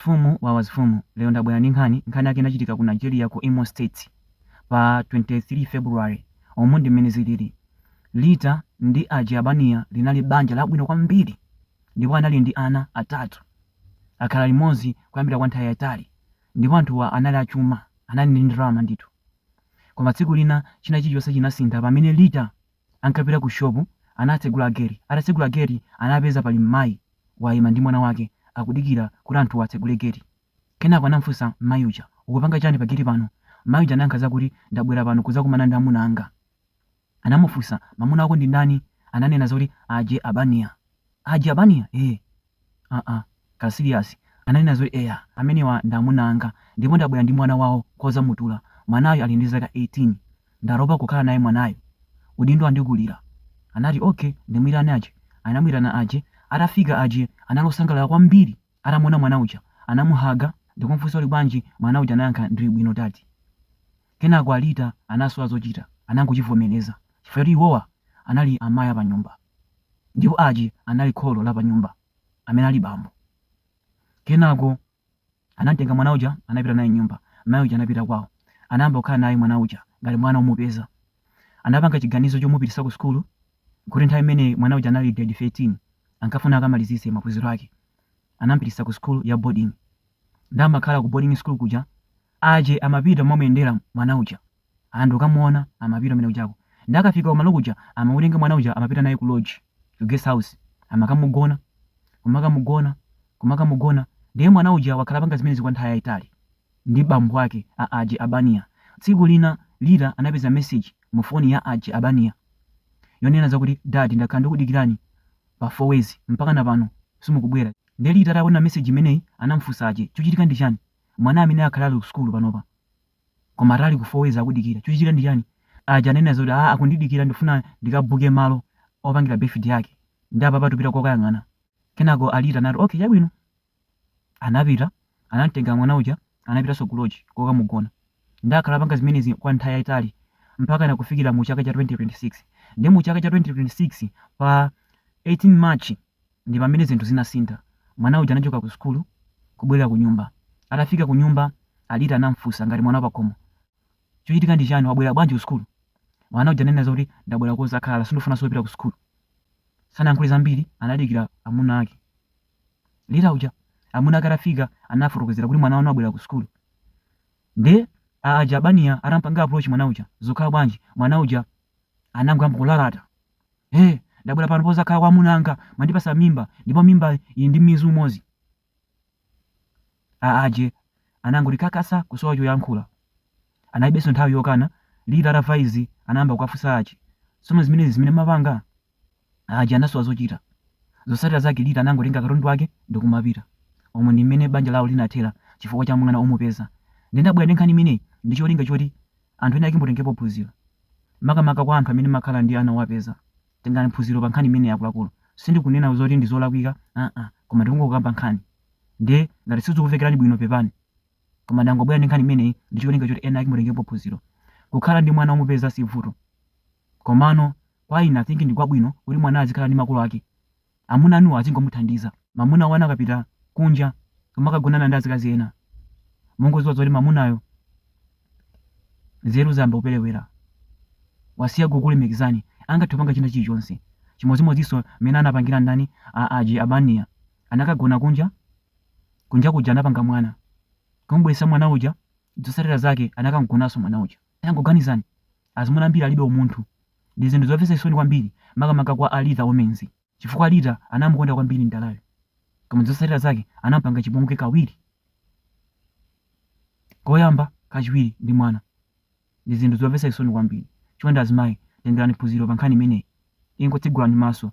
Mfumu wa wazifumu lero ndabwera ndi nkhani yake inachitika ku Nigeria ku Imo State pa 23 February omwe ndi mmene zilili. Lita ndi Albania linali banja labwino kwambiri ndipo anali ndi ana atatu, akhala limodzi kuyambira kwa nthawi yayitali, ndipo anthuwa anali achuma, anali ndi ndalama ndithu. Koma tsiku lina china chilichonse chinasintha pamene Lita ankapita ku shopu, anatsegula gate. Atatsegula gate anapeza pali mayi wayima ndi mwana wake akudikira kuti anthu atsegule gate. Kenako anamufunsa mayi uja, ukupanga chani pa gate pano? Mayi uja anayankha kuti ndabwera pano kudzakumana ndi amuna anga. Anamufunsa, mamuna wako ndi ndani? Ananena kuti aje Albania. Aje Albania? Ka serious. Ananena kuti eya, amenewa ndi amuna anga, ndipo ndabwera ndi mwana wawo kozamutula. Mwanayo ali ndi zaka 18. Ndaropa kukhala naye mwanayo. Udindo andigulira. Anati okay, ndimwirane aje. Anamwirana aje. Atafika aje analosangalala kwambiri. Atamona mwana uja anamuhaga ndikumfunsa uli bwanji. Mwana uja anayankha ndili bwino tati. Kenako Lita anasowa zochita, anangochivomereza chifukwa kuti iwowa anali amayi pa nyumba ndipo aje anali kholo la pa nyumba amene ali bambo. Kenako anatenga mwana uja anapita naye nyumba. Mayi uja anapita kwawo, anayamba kukhala naye mwana uja ngati mwana omupeza. Anapanga chiganizo chomupitisa ku sukulu kuti nthawi imene mwana uja anali grade 13 ankafuna akamalizise maphunziro ake. Anampitisa ku sukulu ya boarding. Ndamakhala ku boarding school kuja aje amapita momuyendera mwana uja, anthu kamuona amapita mene ujako. Ndakafika kumalo kuja amamutenga mwana uja amapita naye ku lodge, ku guest house, amakamugona kumakamugona. Ndiye mwana uja wakhala panga zimenezi kwa nthawi yayitali ndi bambo wake aje Albania. Tsiku lina Lita anapeza message mu phone ya aje Albania yonena zakuti dad, ndakhala ndikudikirani pa 4 weeks mpaka na pano simukubwera. Ndiye Lita ataona message imeneyi anamufunsa aje, chochitika ndi chani? Mwana amene akhala ali ku sukulu panopa koma atali ku 4 weeks akudikira, chochitika ndi chani? Aja anena zoti akundidikira ndifuna ndikabuke malo opangira birthday yake, ndi apa tupita kokayang'ana. Kenako Lita anati okay, chabwino. Anapita anatenga mwana uja anapitanso ku lodge kokamugona. Ndakhala panga zimenezi kwa nthawi yayitali mpaka nakufikira mu chaka cha 2026. Ndi mu chaka cha 2026 pa 18 March ndi pamene zinthu zinasintha. Mwana uja anachoka ku sukulu kubwera ku nyumba. Atafika ku nyumba Lita anamfunsa ngati mwana pakhomo, chochitika ndi chani, wabwera bwanji ku sukulu? Mwana uja anena zoti ndabwera kozakhala, sindifuna sopita ku sukulu. Sanayankhule zambiri, anadikira amuna ake. Lita uja amuna ake atafika anafotokozera kuti mwana wanu abwera ku sukulu. Ndi aje Albania atampanga approach mwana uja, zokhala bwanji? Mwana uja anangoyamba kulalata, ndabwera pano pozakhala kwa amuna anga, mwandipasa mimba ndipo mimba ili ndi mwezi umodzi. Aje anangoti kakasa kusowa choyankhula. Analibenso nthawi yokana. Lita atamva izi anayamba kukafunsa aje, somo zimenezi zimene mapanga? Aje anasowa zochita. Zotsatira zake Lita anangotenga katundu wake ndikumapita. Omwe ndi mmene banja lawo linathera chifukwa cha mwana omupeza. Ndabwera ndi nkhani imeneyi ndi cholinga choti anthu ena akimbotengepo phunziro, makamaka kwa anthu amene makhala ndi ana owapeza. Tengani phunziro pa nkhani imeneyi akuluakulu. Sindikunena zoti ndi zolakwika, koma ndikungokamba nkhani. Ndiye ngati sizikuvekerani bwino pepani, koma ndangobwera ndi nkhani imeneyi ndi cholinga choti ena akimbotengepo phunziro. Kukhala ndi mwana omupeza si vuto, komano kwa ine I think ndi kwabwino kuti mwana azikhala ndi makolo ake. Amuna anuwo azingomuthandiza. Mamuna wana akapita kunja kumagonana ndi azikazi ena, mungoziwa zoti mamunayo nzeru zamba kupelewera, wasiya kukulemekizani, angathe kupanga china chilichonse. Chimodzimodzinso mmene anapangira ndani aje Albania, anakagona kunja kuja anapanga mwana, kumubweretsa mwana uja, zotsatira zake anakamgonanso mwana uja. Angoganizani, azimuna ambiri alibe umunthu. Ndi zinthu zomvetsa chisoni kwambiri makamaka kwa Lita womenzi, chifukwa Lita anamukonda kwambiri ndalayo, koma zotsatira zake anampanga chipongwe kawiri, koyamba kachiwiri ndi mwana. Ndi zinthu zomvetsa chisoni kwambiri. Chonde azimayi, tengerani phunziro pa nkhani imeneyi, ingotsegulani maso.